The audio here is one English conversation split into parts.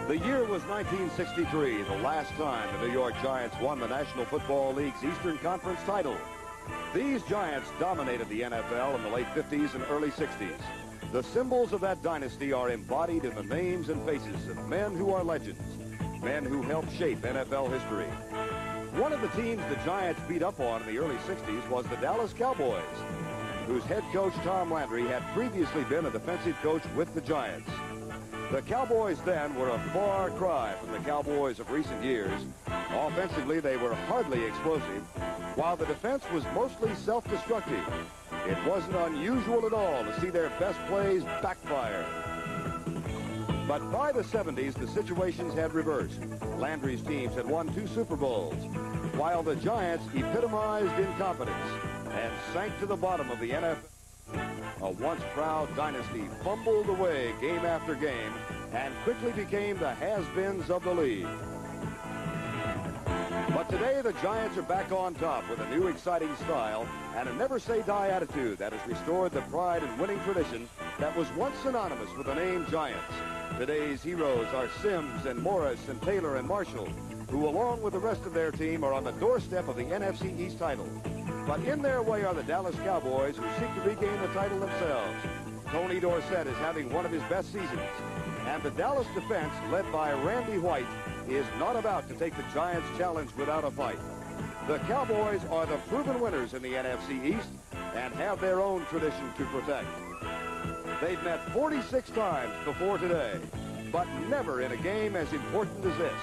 The year was 1963, the last time the New York Giants won the National Football League's Eastern Conference title. These Giants dominated the NFL in the late 50s and early 60s. The symbols of that dynasty are embodied in the names and faces of men who are legends, men who helped shape NFL history. One of the teams the Giants beat up on in the early 60s was the Dallas Cowboys, whose head coach Tom Landry had previously been a defensive coach with the Giants. The Cowboys then were a far cry from the Cowboys of recent years. Offensively, they were hardly explosive, while the defense was mostly self-destructive. It wasn't unusual at all to see their best plays backfire. But by the 70s, the situations had reversed. Landry's teams had won 2 Super Bowls, while the Giants epitomized incompetence and sank to the bottom of the NFL. A once proud dynasty fumbled away game after game and quickly became the has-beens of the league. But today, the Giants are back on top with a new exciting style and a never-say-die attitude that has restored the pride and winning tradition that was once synonymous with the name Giants. Today's heroes are Sims and Morris and Taylor and Marshall, who along with the rest of their team are on the doorstep of the NFC East title. But in their way are the Dallas Cowboys, who seek to regain the title themselves. Tony Dorsett is having one of his best seasons. And the Dallas defense, led by Randy White, is not about to take the Giants' challenge without a fight. The Cowboys are the proven winners in the NFC East and have their own tradition to protect. They've met 46 times before today, but never in a game as important as this.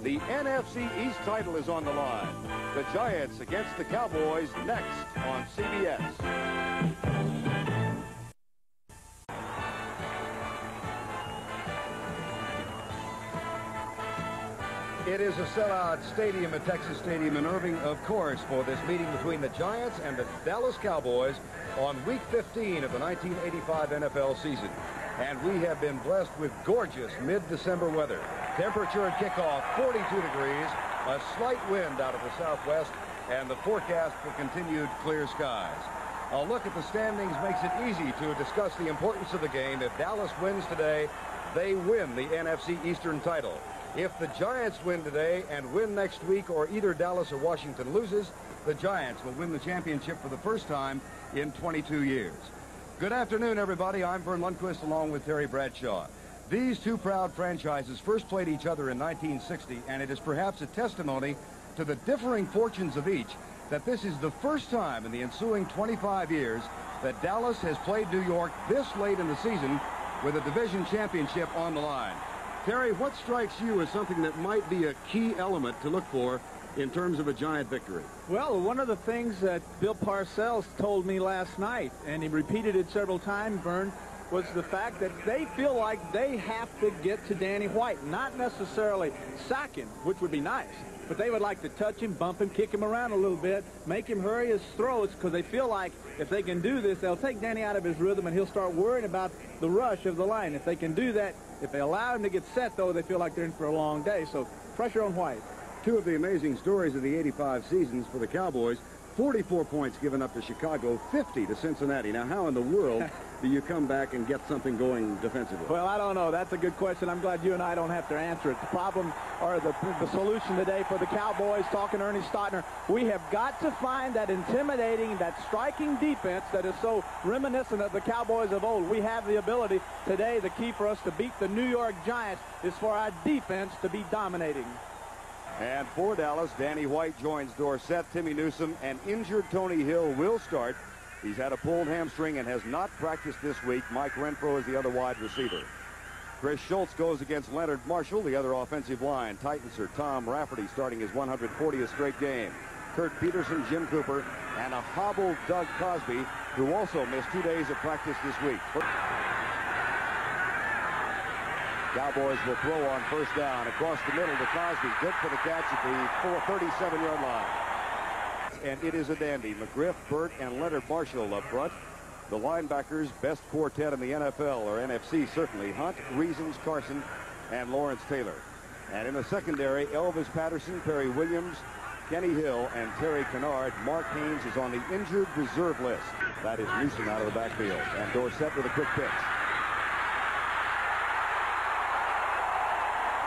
The NFC East title is on the line. The Giants against the Cowboys next on CBS. It is a sellout stadium at Texas Stadium in Irving, of course, for this meeting between the Giants and the Dallas Cowboys on Week 15 of the 1985 NFL season. And we have been blessed with gorgeous mid-December weather. Temperature at kickoff, 42 degrees, a slight wind out of the southwest, and the forecast for continued clear skies. A look at the standings makes it easy to discuss the importance of the game. If Dallas wins today, they win the NFC Eastern title. If the Giants win today and win next week, or either Dallas or Washington loses, the Giants will win the championship for the first time in 22 years. Good afternoon, everybody. I'm Vern Lundquist along with Terry Bradshaw. These two proud franchises first played each other in 1960, and it is perhaps a testimony to the differing fortunes of each that this is the first time in the ensuing 25 years that Dallas has played New York this late in the season with a division championship on the line. Terry, what strikes you as something that might be a key element to look for in terms of a Giant victory? Well, one of the things that Bill Parcells told me last night, and he repeated it several times, Vern, was the fact that they feel like they have to get to Danny White, not necessarily sack him, which would be nice, but they would like to touch him, bump him, kick him around a little bit, make him hurry his throws, because they feel like if they can do this, they'll take Danny out of his rhythm and he'll start worrying about the rush of the line. If they can do that, if they allow him to get set, though, they feel like they're in for a long day. So pressure on White. Two of the amazing stories of the 85 seasons for the Cowboys, 44 points given up to Chicago, 50 to Cincinnati. Now, how in the world do you come back and get something going defensively? Well, I don't know. That's a good question. I'm glad you and I don't have to answer it. The problem, or the solution today for the Cowboys, talking to Ernie Stotner, we have got to find that intimidating, that striking defense that is so reminiscent of the Cowboys of old. We have the ability today. The key for us to beat the New York Giants is for our defense to be dominating. And for Dallas, Danny White joins Dorsett. Timmy Newsome and injured Tony Hill will start. He's had a pulled hamstring and has not practiced this week. Mike Renfro is the other wide receiver. Chris Schultz goes against Leonard Marshall, the other offensive line. Titans are Tom Rafferty starting his 140th straight game. Kurt Peterson, Jim Cooper, and a hobbled Doug Cosby, who also missed 2 days of practice this week. Cowboys will throw on first down across the middle to Cosby. Good for the catch at the 37-yard line. And it is a dandy. McGriff, Burt, and Leonard Marshall up front. The linebackers, best quartet in the NFL, or NFC certainly, Hunt, Reasons, Carson, and Lawrence Taylor. And in the secondary, Elvis Patterson, Perry Williams, Kenny Hill, and Terry Kennard. Mark Haynes is on the injured reserve list. That is Newsom out of the backfield. And Dorsett with a quick pitch.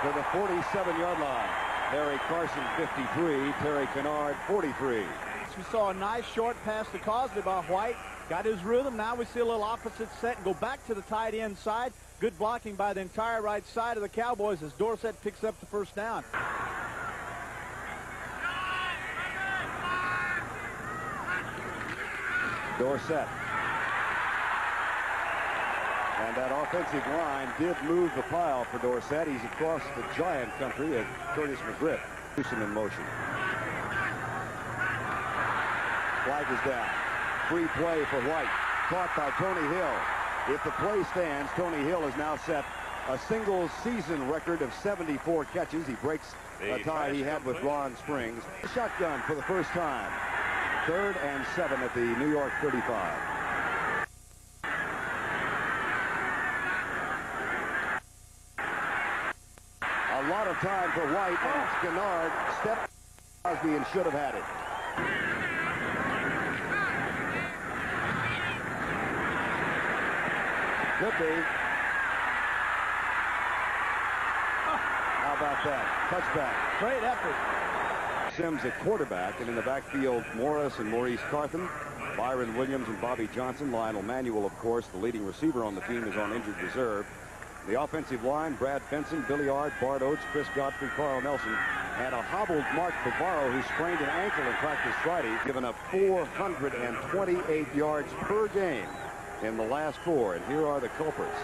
to the 47-yard line. Harry Carson, 53. Terry Kennard, 43. We saw a nice short pass to Cosley by White. Got his rhythm. Now we see a little opposite set and go back to the tight end side. Good blocking by the entire right side of the Cowboys as Dorsett picks up the first down. Dorsett. And that offensive line did move the pile for Dorsett. He's across the Giant country at Curtis McGriff. Houston in motion. Flag is down. Free play for White. Caught by Tony Hill. If the play stands, Tony Hill has now set a single season record of 74 catches. He breaks a tie he had with Ron Springs. Shotgun for the first time. 3rd and 7 at the New York 35. A lot of time for White, and it's Kennard stepped Crosby and should have had it. Could be. How about that? Touchback. Great effort. Sims at quarterback, and in the backfield, Morris and Maurice Carthen, Byron Williams and Bobby Johnson. Lionel Manuel, of course, the leading receiver on the team, is on injured reserve. The offensive line, Brad Benson, Billy Ard, Bart Oates, Chris Godfrey, Carl Nelson, and a hobbled Mark Bavaro, who sprained an ankle in practice Friday, given up 428 yards per game in the last 4. And here are the culprits: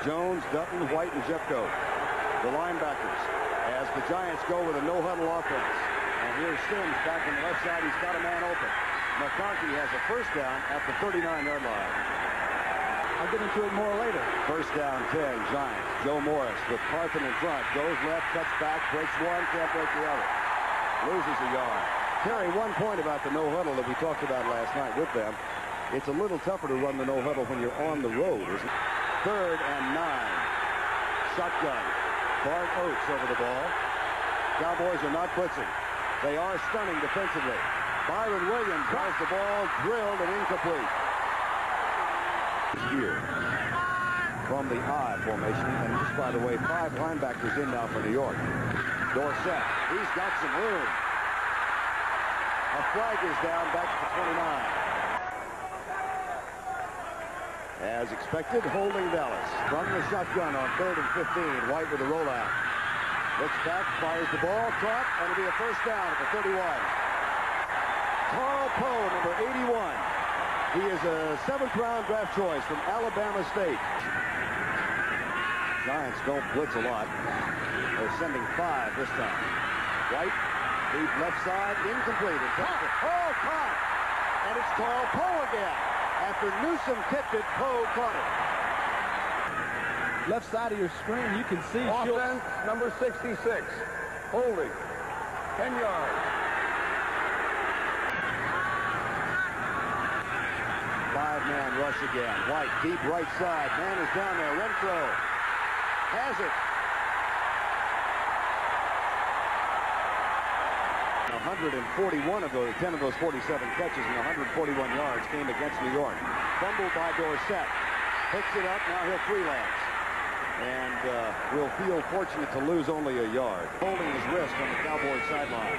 Jones, Dutton, White, and Jeffcoat. The linebackers, as the Giants go with a no-huddle offense. And here's Sims back on the left side. He's got a man open. McConkey has a first down at the 39-yard line. I'll get into it more later. First down, 10, Giants. Joe Morris with Carthen in front. Goes left, cuts back, breaks one, can't break the other. Loses a yard. Terry, one point about the no-huddle that we talked about last night with them. It's a little tougher to run the no-huddle when you're on the road, isn't it? 3rd and 9. Shotgun. Bart Oates over the ball. Cowboys are not blitzing. They are stunning defensively. Byron Williams has the ball drilled and incomplete. Here from the I formation, and just by the way, 5 linebackers in now for New York. Dorsett, he's got some room. A flag is down back to the 29. As expected, holding Dallas from the shotgun on 3rd and 15. White with a rollout. Looks back, fires the ball, caught, and it'll be a first down at the 31. Carl Poe, number 81. He is a 7th-round draft choice from Alabama State. Giants don't blitz a lot. They're sending 5 this time. White, deep left side, incomplete. Oh, caught! And it's Carl Poe again. After Newsom kicked it, Poe caught it. Left side of your screen, you can see Offense, number 66. Holding. 10 yards. 5-man rush again. White, deep right side. Man is down there. Renfro has it. 141 of those, 10 of those 47 catches and 141 yards came against New York. Fumbled by Dorsett. Picks it up. Now he'll freelance. And will feel fortunate to lose only a yard. Holding his wrist on the Cowboys sideline.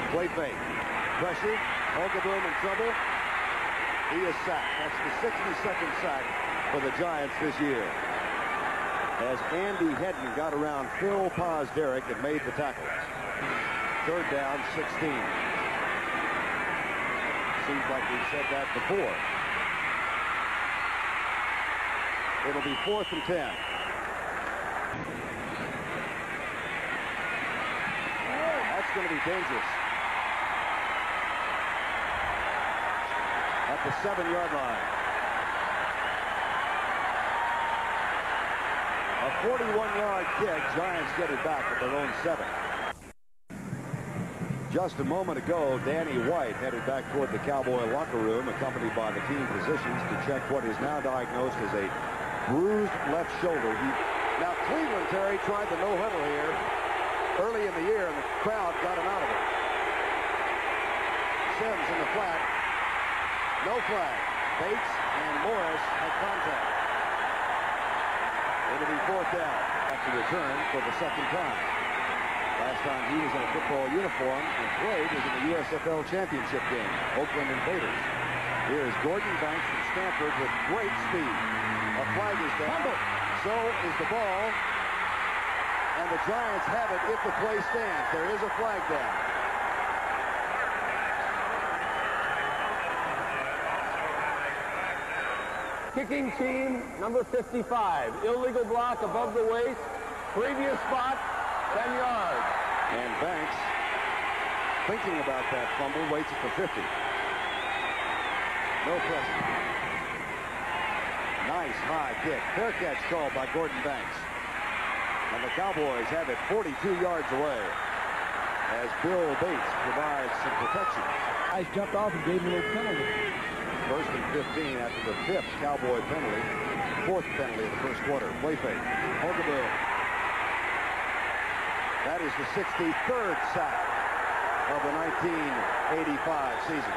Play fake. Pressure. Holgeboom in trouble. He is sacked. That's the 62nd sack for the Giants this year. As Andy Hedden got around Phil Paz-Derrick and made the tackles. 3rd down, 16. Seems like we've said that before. It'll be 4th and 10. That's going to be dangerous. At the 7-yard line. A 41-yard kick. Giants get it back at their own 7. Just a moment ago, Danny White headed back toward the Cowboy locker room, accompanied by the team physicians, to check what is now diagnosed as a bruised left shoulder. Now, Cleveland, Terry, tried the no-huddle here early in the year, and the crowd got him out of it. Sims in the flat. No flag. Bates and Morris had contact. It'll be 4th down. At the return for the second time. Last time he was in a football uniform and played was in the USFL championship game, Oakland Invaders. Here is Gordon Banks from Stanford with great speed. A flag is down. So is the ball. And the Giants have it if the play stands. There is a flag down. Kicking team, number 55. Illegal block above the waist. Previous spot, 10 yards. And Banks, thinking about that fumble, waits at the 50. No pressure. Nice high kick. Fair catch called by Gordon Banks. And the Cowboys have it 42 yards away as Bill Bates provides some protection. Guys jumped off and gave him a little penalty. First and 15 after the 5th Cowboy penalty. 4th penalty of the first quarter. Play fake. Hogaboom. That is the 63rd sack of the 1985 season.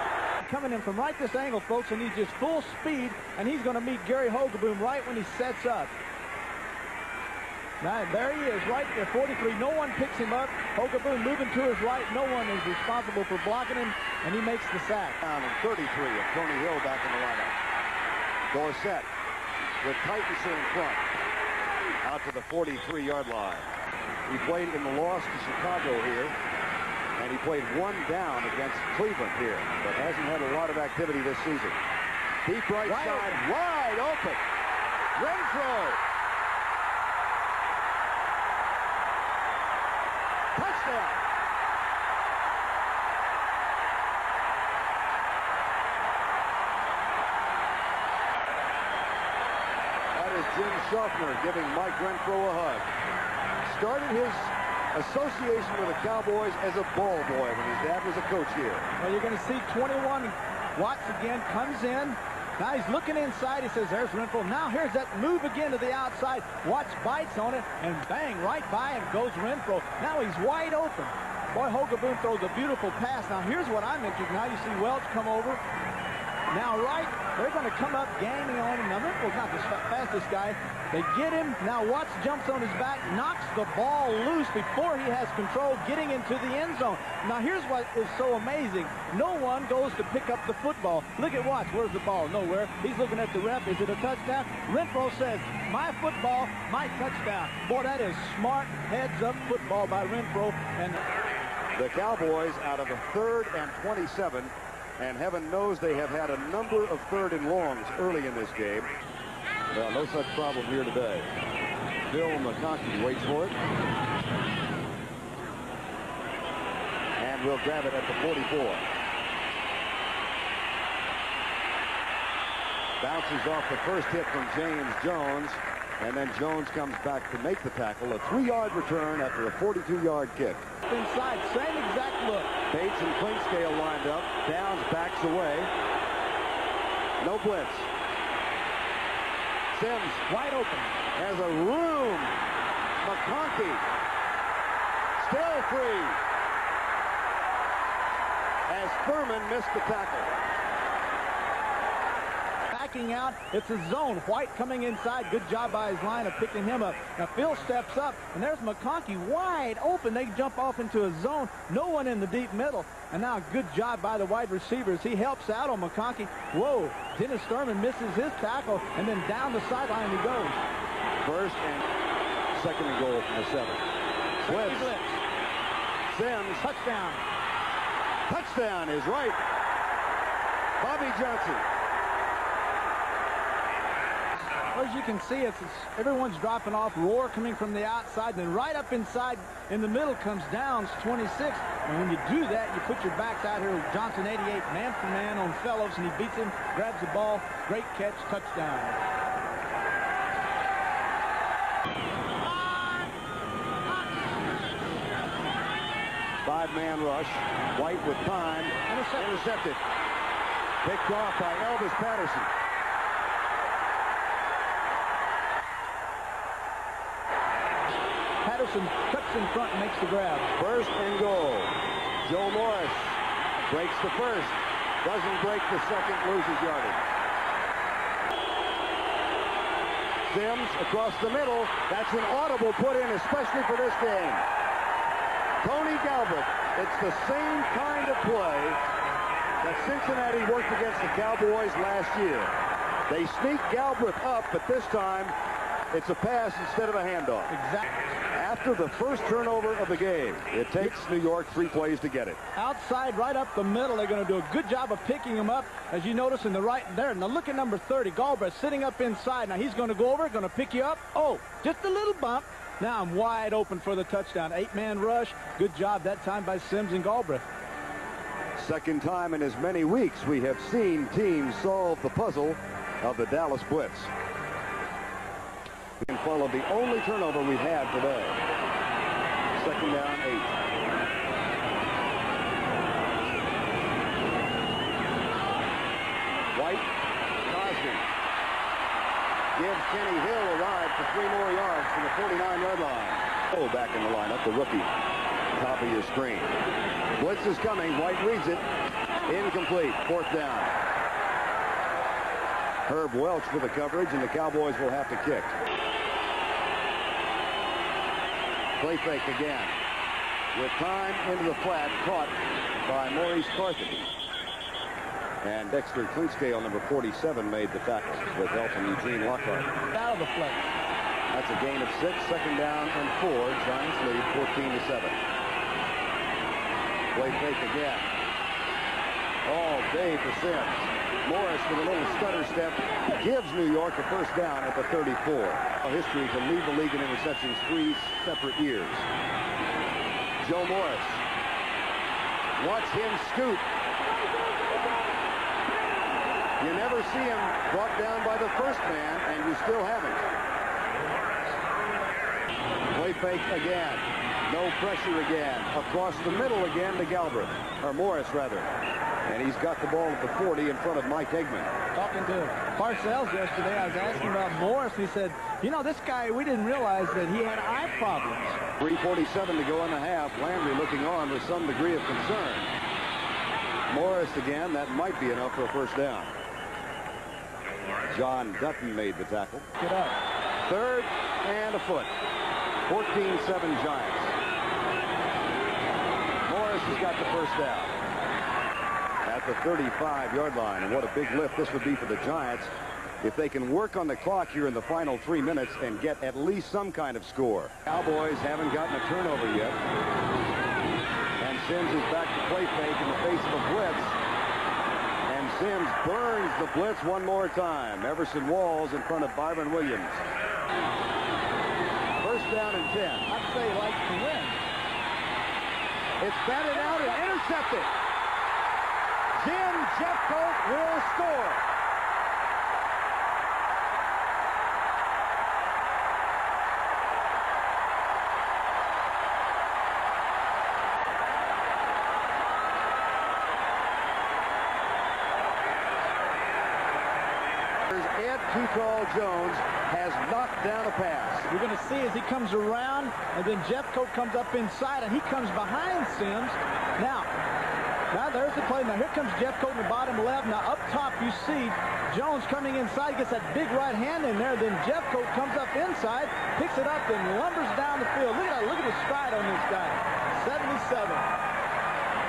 Coming in from right this angle, folks, and he's just full speed, and he's going to meet Gary Hogaboom right when he sets up. Now, there he is, right there, 43. No one picks him up. Hogaboom moving to his right. No one is responsible for blocking him, and he makes the sack. Down in 33 of Tony Hill back in the lineup. Dorsett with Titanson in front. Out to the 43-yard line. He played in the loss to Chicago here, and he played one down against Cleveland here, but hasn't had a lot of activity this season. Deep right side, wide open. Renfro. Touchdown. That is Jim Schaffner giving Mike Renfro a hug. Started his association with the Cowboys as a ball boy when his dad was a coach here. Well, you're going to see 21 Watts again, comes in. Now he's looking inside. He says, there's Renfro. Now here's that move again to the outside. Watts bites on it, and bang, right by him goes Renfro. Now he's wide open. Boy, Hogaboom throws a beautiful pass. Now here's what I'm interested in. Now you see Welch come over. Now right, they're going to come up gaining on him. Now Renfro's not the fastest guy. They get him. Now Watts jumps on his back, knocks the ball loose before he has control, getting into the end zone. Now here's what is so amazing. No one goes to pick up the football. Look at Watts. Where's the ball? Nowhere. He's looking at the ref. Is it a touchdown? Renfro says, my football, my touchdown. Boy, that is smart heads-up football by Renfro. And the Cowboys out of a 3rd and 27, and heaven knows they have had a number of 3rd and longs early in this game. Well, no such problem here today. Bill McConkey waits for it. And will grab it at the 44. Bounces off the first hit from James Jones. And then Jones comes back to make the tackle. A 3-yard return after a 42-yard kick. Inside, same exact look. Bates and Clinkscale lined up. Downs backs away. No blitz. Sims wide open. Has a room. McConkey still free. As Furman missed the tackle. Backing out, it's a zone. White coming inside. Good job by his line of picking him up. Now Phil steps up, and there's McConkey wide open. They jump off into a zone. No one in the deep middle. And now good job by the wide receivers. He helps out on McConkey. Whoa, Dennis Thurman misses his tackle, and then down the sideline he goes. First and second and goal from the 7. Blitz. Sims. Touchdown. Touchdown is right. Bobby Johnson. As you can see, everyone's dropping off. Roar coming from the outside, then right up inside in the middle comes Downs, 26. And when you do that, you put your backs out here. Johnson, 88, man for man on Fellows, and he beats him, grabs the ball, great catch, touchdown. Five-man rush. White with time. Intercepted. Picked off by Elvis Patterson. Patterson cuts in front and makes the grab. First and goal. Joe Morris breaks the first. Doesn't break the second, loses yardage. Sims across the middle. That's an audible put in, especially for this game. Tony Galbraith. It's the same kind of play that Cincinnati worked against the Cowboys last year. They sneak Galbraith up, but this time it's a pass instead of a handoff. Exactly. After the first turnover of the game, it takes New York 3 plays to get it. Outside, right up the middle, they're going to do a good job of picking him up, as you notice in the right there. Now look at number 30, Galbraith, sitting up inside. Now he's going to go over, going to pick you up. Oh, just a little bump. Now I'm wide open for the touchdown. 8-man rush. Good job that time by Sims and Galbraith. Second time in as many weeks we have seen teams solve the puzzle of the Dallas Blitz. We can follow the only turnover we've had today. Second down, 8. White, Cosby gives Kenny Hill a ride for 3 more yards from the 49-yard line. Oh, back in the lineup, the rookie. Top of your screen. Blitz is coming. White reads it. Incomplete. 4th down. Herb Welch for the coverage, and the Cowboys will have to kick. Play fake again. With time into the flat, caught by Maurice Carthy. And Dexter Clinkscale, number 47, made the tackle with help from Eugene Lockhart. Out of the flex. That's a gain of 6, second down and 4. Giants lead 14-7. Play fake again. All day for Sims. Morris with a little stutter step gives New York a first down at the 34. A history to lead the league in interceptions 3 separate years. Joe Morris. Watch him scoot. You never see him brought down by the first man, and you still haven't. Play fake again. No pressure again. Across the middle again to Galbraith. Or Morris, rather. And he's got the ball at the 40 in front of Mike Eggman. Talking to Parcells yesterday, I was asking about Morris. He said, you know, this guy, we didn't realize that he had eye problems. 3:47 to go in the half. Landry looking on with some degree of concern. Morris again. That might be enough for a first down. John Dutton made the tackle. Get up. 3rd and a foot. 14-7 Giants. Morris has got the first down at the 35-yard line. And what a big lift this would be for the Giants if they can work on the clock here in the final 3 minutes and get at least some kind of score. Cowboys haven't gotten a turnover yet. And Sims is back to play fake in the face of a blitz. And Sims burns the blitz one more time. Everson Walls in front of Byron Williams. First down and 10. I'd say he likes to win. It's batted out and intercepted. Jim Jeffcoat will score. Ed Too-Tall Jones has knocked down a pass. You're going to see as he comes around, and then Jeffcoat comes up inside, and he comes behind Sims. Now there's the play. Now here comes Jeffcoat in the bottom left. Now up top you see Jones coming inside, gets that big right hand in there. Then Jeffcoat comes up inside, picks it up, and lumbers down the field. Look at that. Look at the stride on this guy. 77.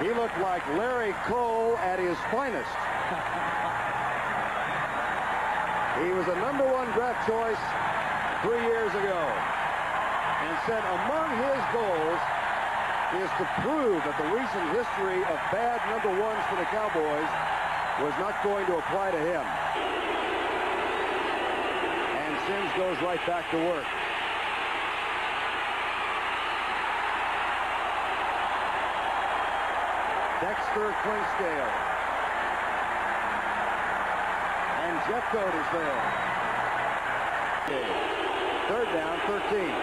He looked like Larry Cole at his finest. He was a #1 draft choice 3 years ago, and said among his goals is to prove that the recent history of bad #1s for the Cowboys was not going to apply to him. And Sims goes right back to work. Dexter Clinkscale. And Jeffcoat is there. 3rd down, 13.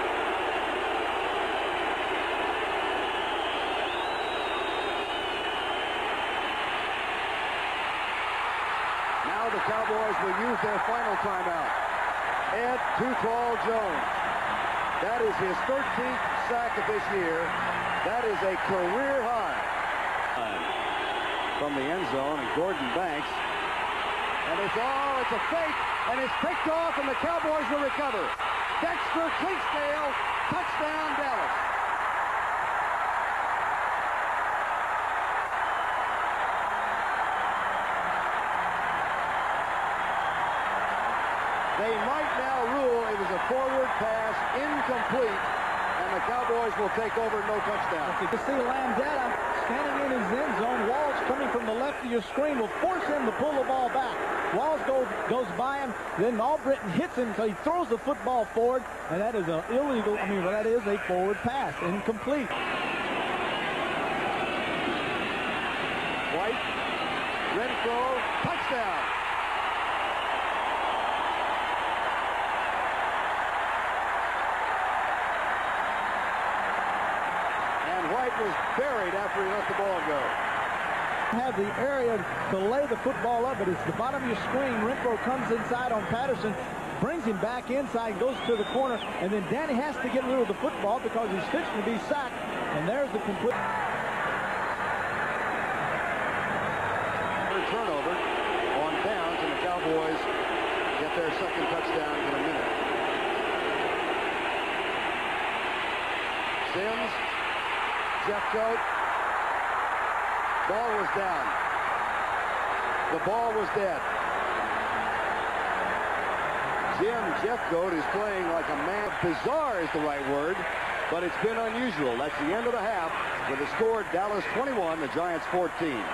Now the Cowboys will use their final timeout. Ed Too-Tall Jones. That is his 13th sack of this year. That is a career high. From the end zone, and Gordon Banks And it's a fake, and it's picked off, and the Cowboys will recover. Dexter Clinkscale, touchdown Dallas. They might now rule it was a forward pass, incomplete, and the Cowboys will take over, no touchdown. You can see Landetta standing in his end zone. Walls coming from the left of your screen will force him to pull the ball back. Walls goes by him, then Albritton hits him, so he throws the football forward, and that is an illegal, that is a forward pass, incomplete. White, Renfro, touchdown. And White was buried after he let the ball go. Have the area to lay the football up, but it's the bottom of your screen. Renfro comes inside on Patterson, brings him back inside, goes to the corner, and then Danny has to get rid of the football because he's fixing to be sacked, and there's the complete turnover on downs, and the Cowboys get their second touchdown in a minute. Sims, Jeffcoat. Ball was down. The ball was dead. Jim Jeffcoat is playing like a man. Bizarre is the right word, but it's been unusual. That's the end of the half with the score Dallas 21, the Giants 14.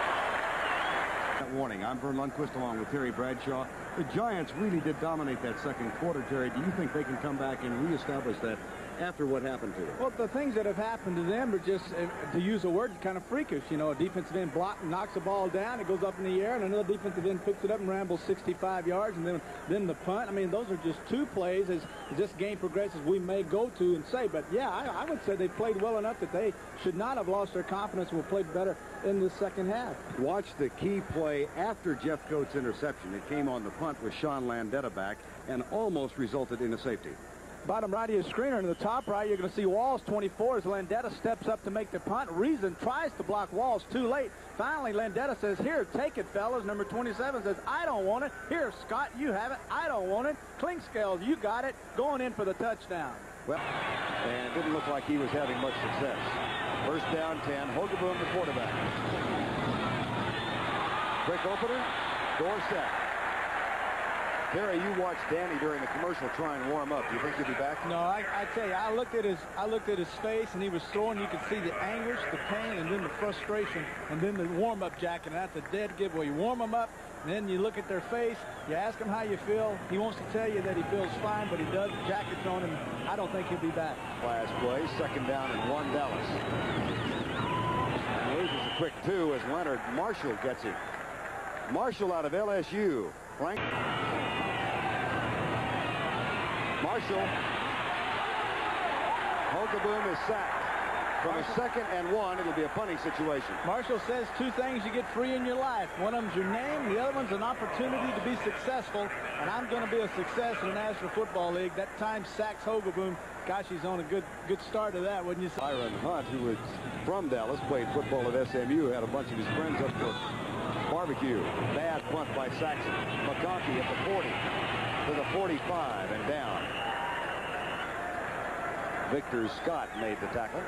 Warning, I'm Vern Lundquist along with Terry Bradshaw. The Giants really did dominate that second quarter, Terry. Do you think they can come back and reestablish that after what happened to them? Well, the things that have happened to them are just, to use a word, kind of freakish. You know, a defensive end knocks the ball down, it goes up in the air, and another defensive end picks it up and rambles 65 yards, and then the punt. I mean, those are just two plays as this game progresses we may go to and say. But, yeah, I would say they played well enough that they should not have lost their confidence and will play better in the second half. Watch the key play after Jeffcoat's interception. It came on the punt with Sean Landetta back and almost resulted in a safety. Bottom right of your screen, or in the top right, you're going to see Walls 24 as Landetta steps up to make the punt. Reason tries to block Walls, too late. Finally, Landetta says, here, take it, fellas. Number 27 says, I don't want it. Here, Scott, you have it. I don't want it. Clinkscale, you got it. Going in for the touchdown. Well, and it didn't look like he was having much success. First down 10, Hogaboom the quarterback. Quick opener, Dorsett. Terry, you watched Danny during the commercial try and warm up. Do you think he'll be back? No, I tell you, I looked at his face, and he was throwing. You could see the anguish, the pain, and then the frustration, and then the warm-up jacket. And that's a dead giveaway. You warm them up, and then you look at their face. You ask him how you feel. He wants to tell you that he feels fine, but he does. The jacket's on him. I don't think he'll be back. Last play, second down and 1 Dallas. And loses a quick 2 as Leonard Marshall gets him. Marshall out of LSU. Frank. Marshall. Hogaboom is sacked. From a second and 1, it'll be a punting situation. Marshall says two things you get free in your life. One of them's your name, the other one's an opportunity to be successful. And I'm going to be a success in the National Football League. That time sacks Hogaboom. Gosh, he's on a good start to that, wouldn't you say? Byron Hunt, who was from Dallas, played football at SMU, had a bunch of his friends up for barbecue. Bad punt by Saxon. McConkey at the 40 to the 45 and down. Victor Scott made the tackle.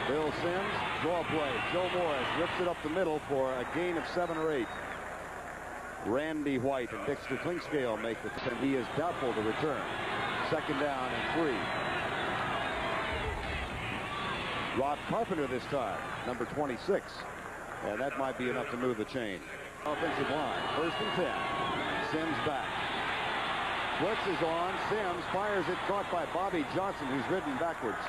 Bill Sims, draw play. Joe Morris rips it up the middle for a gain of 7 or 8. Randy White and Dexter Clinkscale make the and he is doubtful to return. Second down and 3. Rod Carpenter this time, number 26. And that might be enough to move the chain. Offensive line, first and 10. Sims back. Blitz is on. Sims fires it, caught by Bobby Johnson, who's ridden backwards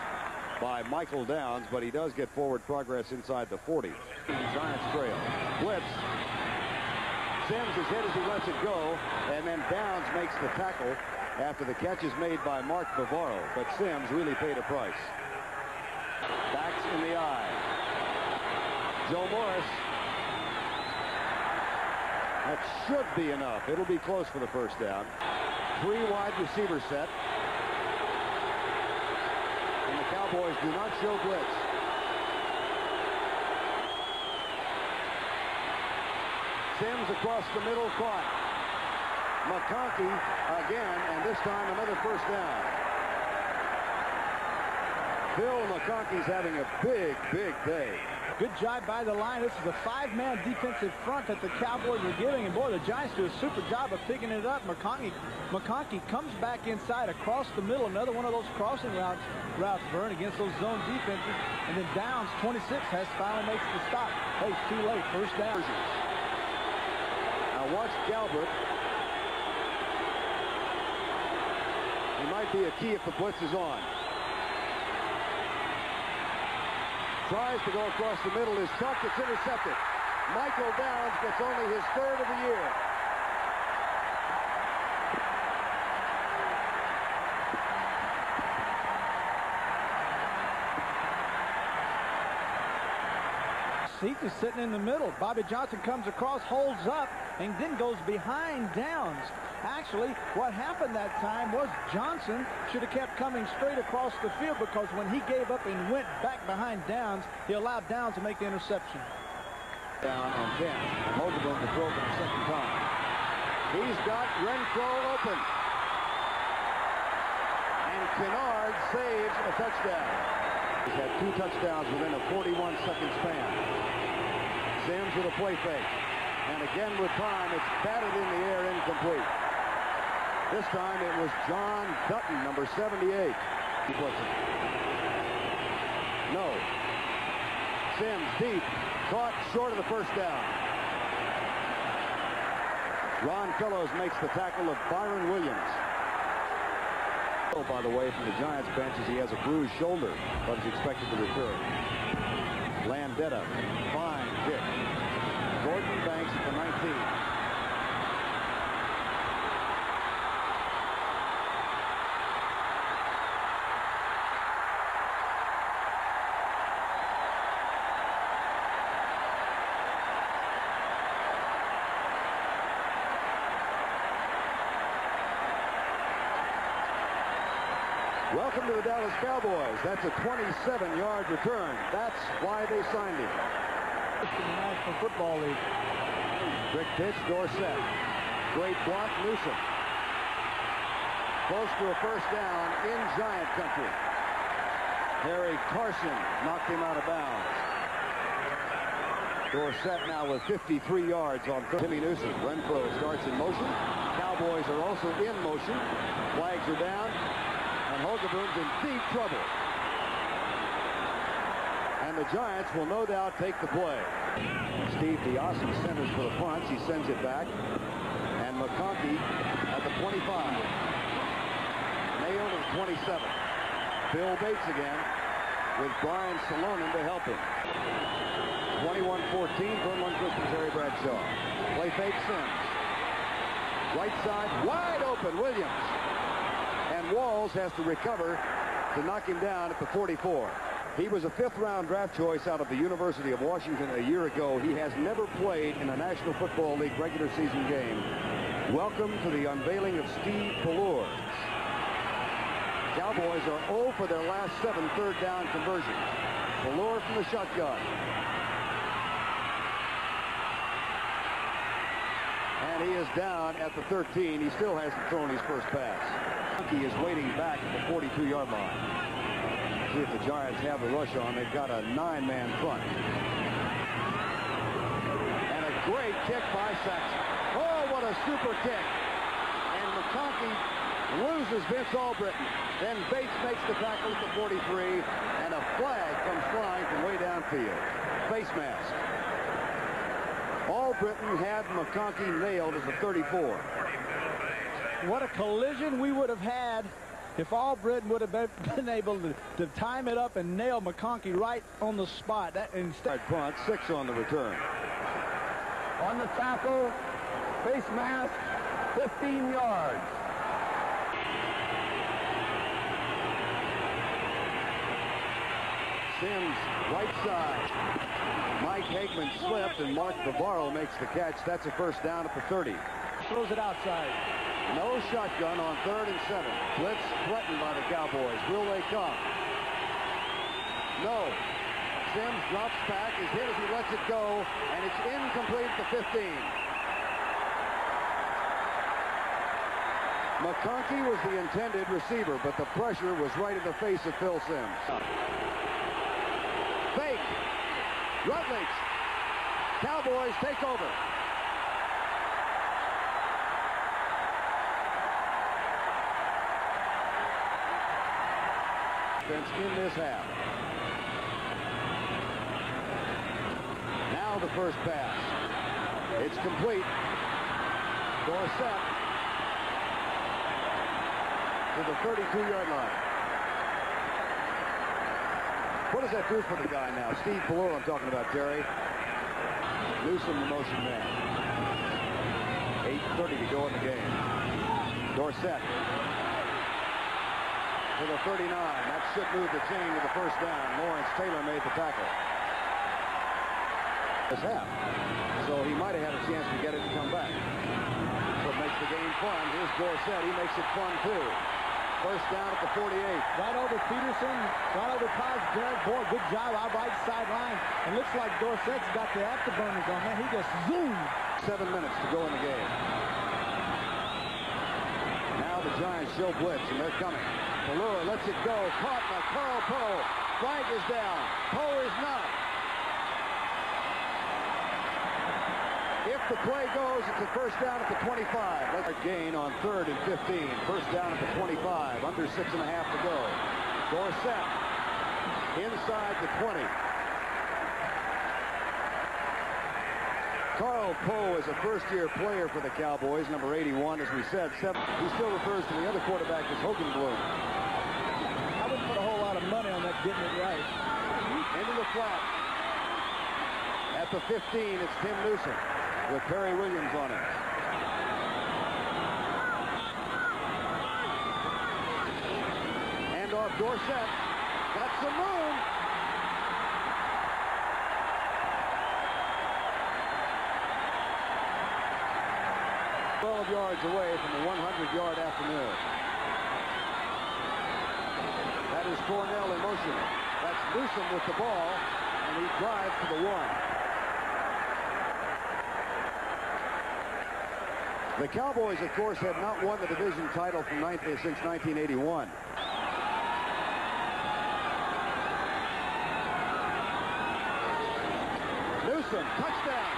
by Michael Downs, but he does get forward progress inside the 40. Giants trail. Blitz. Sims is hit as he lets it go, and then Downs makes the tackle after the catch is made by Mark Bavaro, but Sims really paid a price. Backs in the eye. Joe Morris. That should be enough. It'll be close for the first down. 3 wide receiver set. And the Cowboys do not show blitz. Sims across the middle, caught. McConkey again, and this time another first down. Phil McConkey's having a big, big day. Good job by the line. This is a five-man defensive front that the Cowboys are giving, and boy, the Giants do a super job of picking it up. McConkey comes back inside across the middle, another one of those crossing routes, Vern, against those zone defenses, and then Downs, 26, finally makes the stop. Hey, it's too late, first down. Now watch Galbraith. He might be a key if the blitz is on. Tries to go across the middle. His tuck gets intercepted. Michael Downs gets only his third of the year. Seat is sitting in the middle. Bobby Johnson comes across, holds up, and then goes behind Downs. Actually, what happened that time was Johnson should have kept coming straight across the field, because when he gave up and went back behind Downs, he allowed Downs to make the interception. Down and 10. And Hogaboom to throw for the second time. He's got Renfro open. And Kennard saves a touchdown. He's had 2 touchdowns within a 41-second span. Sims with a play fake. And again with time, it's batted in the air, incomplete. This time it was John Dutton, number 78. No. Sims deep, caught short of the first down. Ron Fellows makes the tackle of Byron Williams. By the way, from the Giants bench, as he has a bruised shoulder, but is expected to return. Landetta, fine kick. Gordon Banks at the 19. Welcome to the Dallas Cowboys. That's a 27-yard return. That's why they signed him. In the National Football League. Quick pitch, Dorsett. Great block, Newsom. Close to a first down in Giant country. Harry Carson knocked him out of bounds. Dorsett now with 53 yards on Timmy Newsom. Renfro starts in motion. Cowboys are also in motion. Flags are down. And Hogaboom's in deep trouble. And the Giants will no doubt take the play. Steve DiOssi centers for the punts. He sends it back. And McConkey at the 25. Nailed at the 27. Bill Bates again with Brian Salonen to help him. 21-14, Vermont Christian, Terry Bradshaw. Play fake Sims. Right side, wide open, Williams. And Walls has to recover to knock him down at the 44. He was a 5th-round draft choice out of the University of Washington a year ago. He has never played in a National Football League regular season game. Welcome to the unveiling of Steve Pallure. Cowboys are 0 for their last 7 third-down conversions. Pallure from the shotgun. And he is down at the 13. He still hasn't thrown his first pass. He is waiting back at the 42-yard line. See if the Giants have the rush on. They've got a 9-man front. And a great kick by Saxon. Oh, what a super kick. And McConkey loses Vince Albritton. Then Bates makes the tackle at the 43. And a flag comes flying from way downfield. Face mask. Albritton had McConkey nailed at the 34. What a collision we would have had if Albritton would have been able to time it up and nail McConkey right on the spot. That instead punt, 6 on the return. On the tackle, face mask, 15 yards. Sims, right side. Mike Hagman slipped, and Mark Bavaro makes the catch. That's a first down at the 30. Throws it outside. No shotgun on 3rd and 7. Blitz threatened by the Cowboys. Will they come? No. Sims drops back, is hit as he lets it go, and it's incomplete at the 15. McConkey was the intended receiver, but the pressure was right in the face of Phil Simms. Fake. Rutledge. Cowboys take over. In this half. Now the first pass. It's complete. Dorsett to the 32-yard line. What does that do for the guy now? Steve Ballou, I'm talking about, Jerry. Newsom, the motion man. 8:30 to go in the game. Dorsett to the 39. That should move the chain to the first down. Lawrence Taylor made the tackle. This half. So he might have had a chance to get it and come back. So it makes the game fun. Here's Dorsett. He makes it fun, too. First down at the 48. Right over Peterson, right over Paz. Jared Boyd, good job out right sideline. And looks like Dorsett's got the afterburners on that. He just zoomed. 7 minutes to go in the game. Now the Giants show blitz, and they're coming. Ballou lets it go. Caught by Carl Poe. Flag is down. Poe is not. If the play goes, it's a first down at the 25. Let's gain on 3rd and 15. First down at the 25. Under 6.5 to go. Dorsett inside the 20. Carl Poe is a first-year player for the Cowboys, number 81, as we said. He still refers to the other quarterback as Hogenblum. I wouldn't put a whole lot of money on that getting it right. Into the flat. At the 15, it's Tim Newsom with Perry Williams on it. Hand off Dorsett. Got some room. Yards away from the 100-yard afternoon. That is Cornell in motion. That's Newsom with the ball, and he drives to the 1. The Cowboys, of course, have not won the division title since 1981. Newsom, touchdown.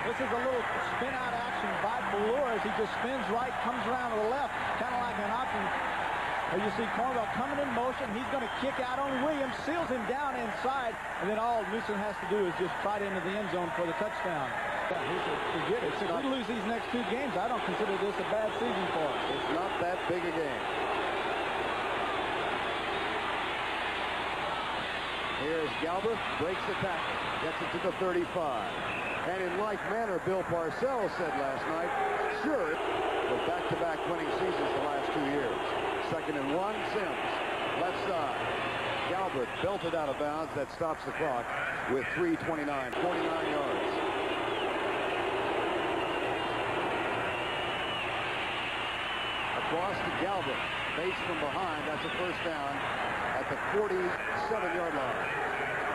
This is a little spin-out action by Ballou as he just spins right, comes around to the left, kind of like an option. As you see Cornwell coming in motion, he's going to kick out on Williams, seals him down inside, and then all Newsom has to do is just fight into the end zone for the touchdown. Forget it. If we lose these next 2 games, I don't consider this a bad season for us. It's not that big a game. Here's Galbraith, breaks the tackle, gets it to the 35. And in like manner, Bill Parcells said last night, sure, but back-to-back winning seasons the last 2 years. 2nd and 1, Simms, left side. Galbraith belted out of bounds. That stops the clock with 3:29, 49 yards. Across to Galbraith, base from behind. That's a first down at the 47-yard line.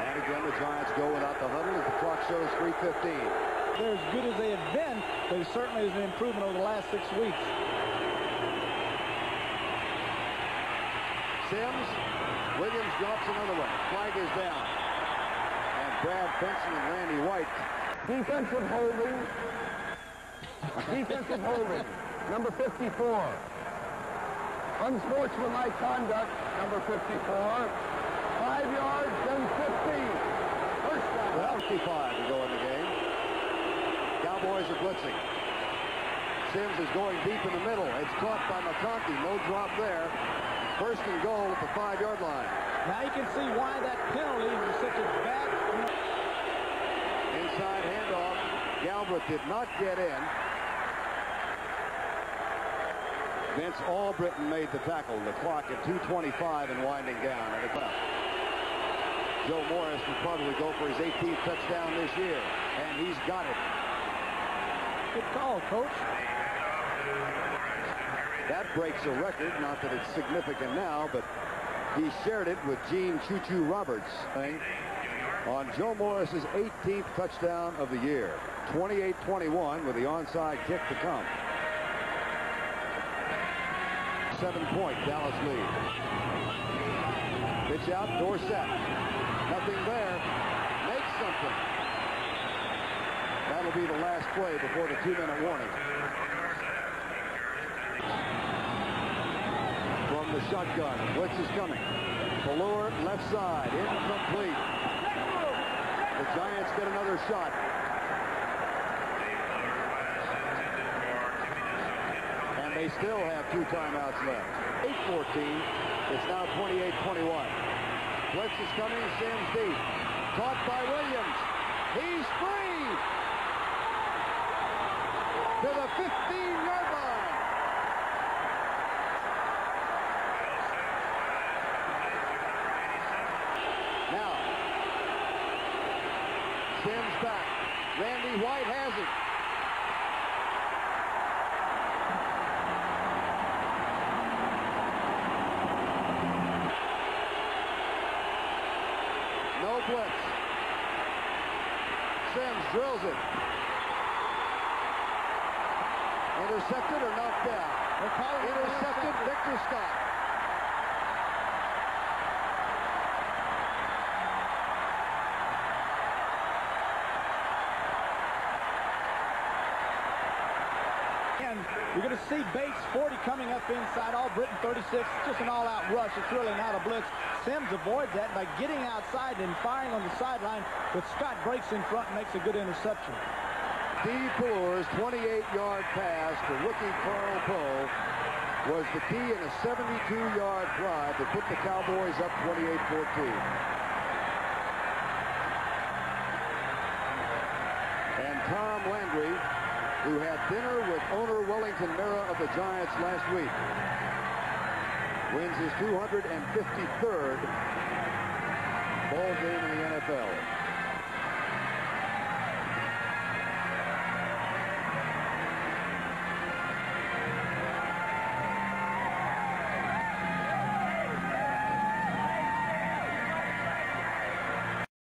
And again, the Giants go without the huddle as the clock shows 3:15. They're as good as they have been, but it certainly is an improvement over the last 6 weeks. Simms, Williams drops another one. Flag is down. And Brad Benson and Randy White. Defensive holding. Defensive holding. Number 54. Unsportsmanlike conduct. Number 54. 5 yards, then 15. First down. 55 to go in the game. Cowboys are blitzing. Simms is going deep in the middle. It's caught by McConkey. No drop there. First and goal at the 5-yard line. Now you can see why that penalty was such a bad. Inside handoff. Galbraith did not get in. Vince Albritton made the tackle. The clock at 2:25 and winding down. Joe Morris will probably go for his 18th touchdown this year, and he's got it. Good call, Coach. That breaks a record, not that it's significant now, but he shared it with Gene Choo-Choo Roberts on Joe Morris's 18th touchdown of the year. 28-21 with the onside kick to come. 7-point Dallas lead. Pitch out, Dorsett. Nothing there. Makes something. That'll be the last play before the 2-minute warning. From the shotgun, blitz is coming. Ballure, left side, incomplete. The Giants get another shot. And they still have 2 timeouts left. 8-14. It's now 28-21. Blitz is coming, Sims deep. Caught by Williams. He's free! To the 15-yard line. Now, Sims back. Randy White has it. No blitz. Sims drills it. Intercepted or knocked down? Intercepted, Victor Scott. And you're going to see Bates 40 coming up inside, all Britain 36. It's just an all-out rush. It's really not a blitz. Sims avoids that by getting outside and firing on the sideline, but Scott breaks in front and makes a good interception. Steve Ballure's 28-yard pass to rookie Carl Poe was the key in a 72-yard drive to put the Cowboys up 28-14. And Tom Landry, who had dinner with owner Wellington Mara of the Giants last week, wins his 253rd ball game in the NFL.